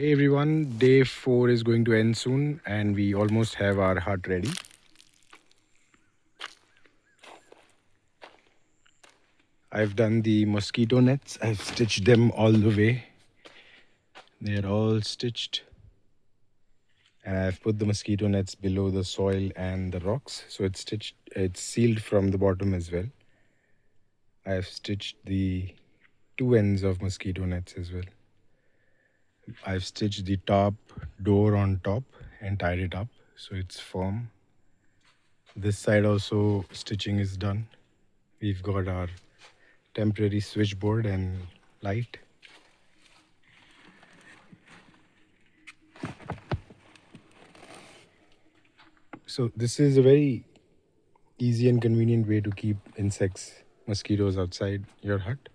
Hey everyone, day 4 is going to end soon and we almost have our hut ready. I've done the mosquito nets, I've stitched them all the way. They're all stitched. And I've put the mosquito nets below the soil and the rocks, so it's sealed from the bottom as well. I've stitched the two ends of mosquito nets as well. I've stitched the top door on top and tied it up so it's firm. This side also stitching is done. We've got our temporary switchboard and light. So this is a very easy and convenient way to keep insects, mosquitoes outside your hut.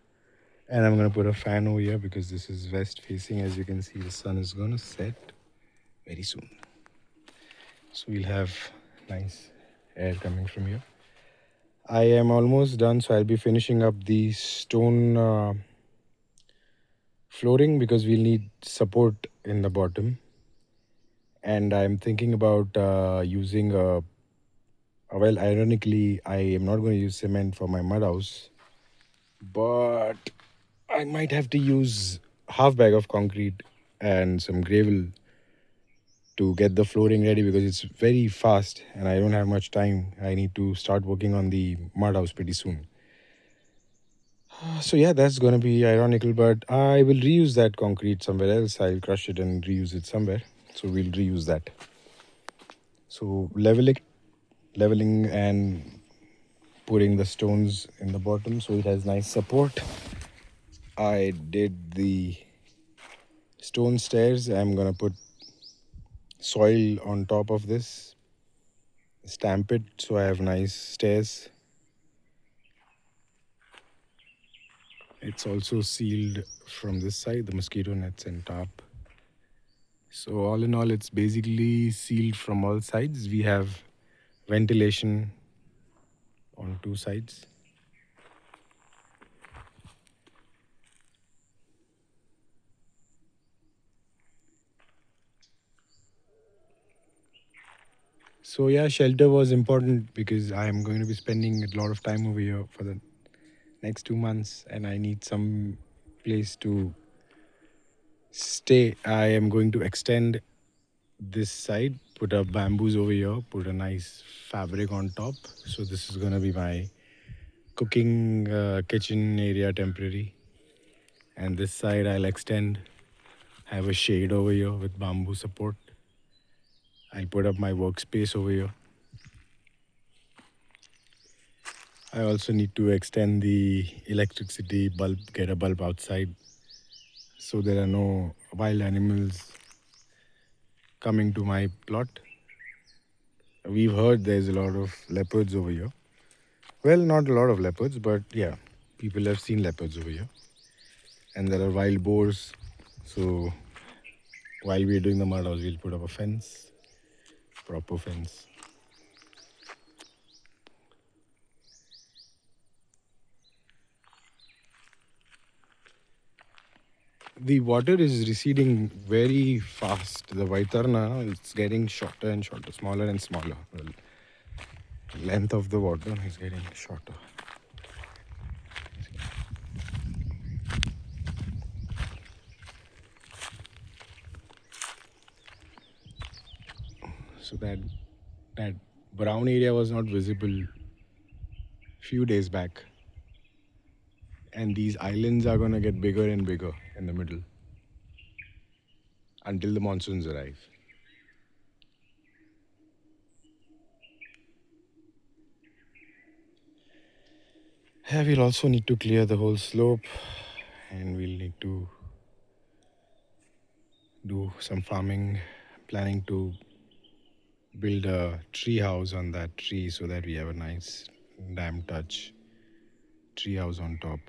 And I'm gonna put a fan over here because this is west facing. As you can see, the sun is gonna set very soon. So we'll have nice air coming from here. I am almost done, so I'll be finishing up the stone flooring because we'll need support in the bottom. And I'm thinking about using well, ironically, I am not going to use cement for my mud house, but I might have to use half bag of concrete and some gravel to get the flooring ready because it's very fast and I don't have much time. I need to start working on the mud house pretty soon. So yeah, that's going to be ironical, but I will reuse that concrete somewhere else. I'll crush it and reuse it somewhere. So we'll reuse that. So leveling and putting the stones in the bottom so it has nice support. I did the stone stairs. I'm gonna put soil on top of this, stamp it so I have nice stairs. It's also sealed from this side, the mosquito nets and top. So all in all, it's basically sealed from all sides. We have ventilation on two sides. So yeah, shelter was important because I am going to be spending a lot of time over here for the next 2 months, and I need some place to stay. I am going to extend this side, put up bamboos over here, put a nice fabric on top. So this is gonna be my cooking kitchen area temporary. And this side I'll extend, have a shade over here with bamboo support. I'll put up my workspace over here. I also need to extend the electricity bulb, get a bulb outside so there are no wild animals coming to my plot. We've heard there's a lot of leopards over here. Well, not a lot of leopards, but yeah, people have seen leopards over here. And there are wild boars. So while we're doing the mud house, we'll put up a fence, proper fence. The water is receding very fast. The Vaitarna is getting shorter and shorter, smaller and smaller. The length of the water is getting shorter. So that brown area was not visible few days back. And these islands are gonna get bigger and bigger in the middle until the monsoons arrive. Yeah, we'll also need to clear the whole slope and we'll need to do some farming, planning to build a tree house on that tree so that we have a nice dam touch tree house on top.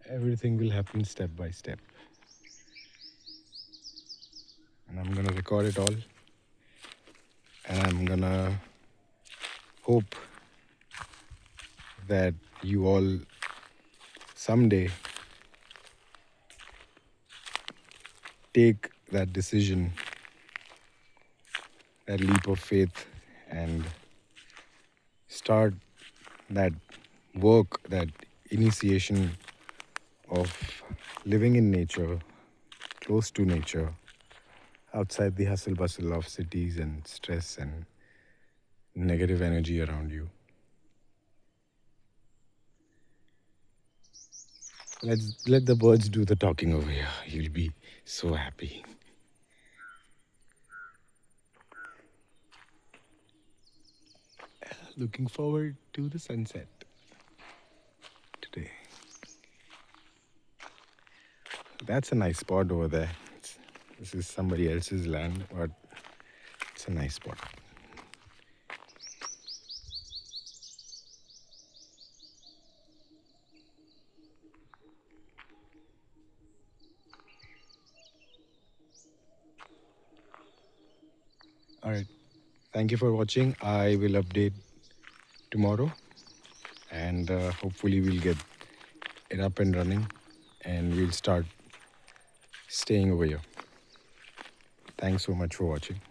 Everything will happen step by step. And I'm gonna record it all. And I'm gonna hope that you all someday take that decision, that leap of faith, and start that work, that initiation of living in nature, close to nature, outside the hustle bustle of cities and stress and negative energy around you. Let the birds do the talking over here. You'll be so happy. Looking forward to the sunset today. That's a nice spot over there. This is somebody else's land, but it's a nice spot. All right. Thank you for watching. I will update tomorrow, and hopefully we'll get it up and running, and we'll start staying over here. Thanks so much for watching.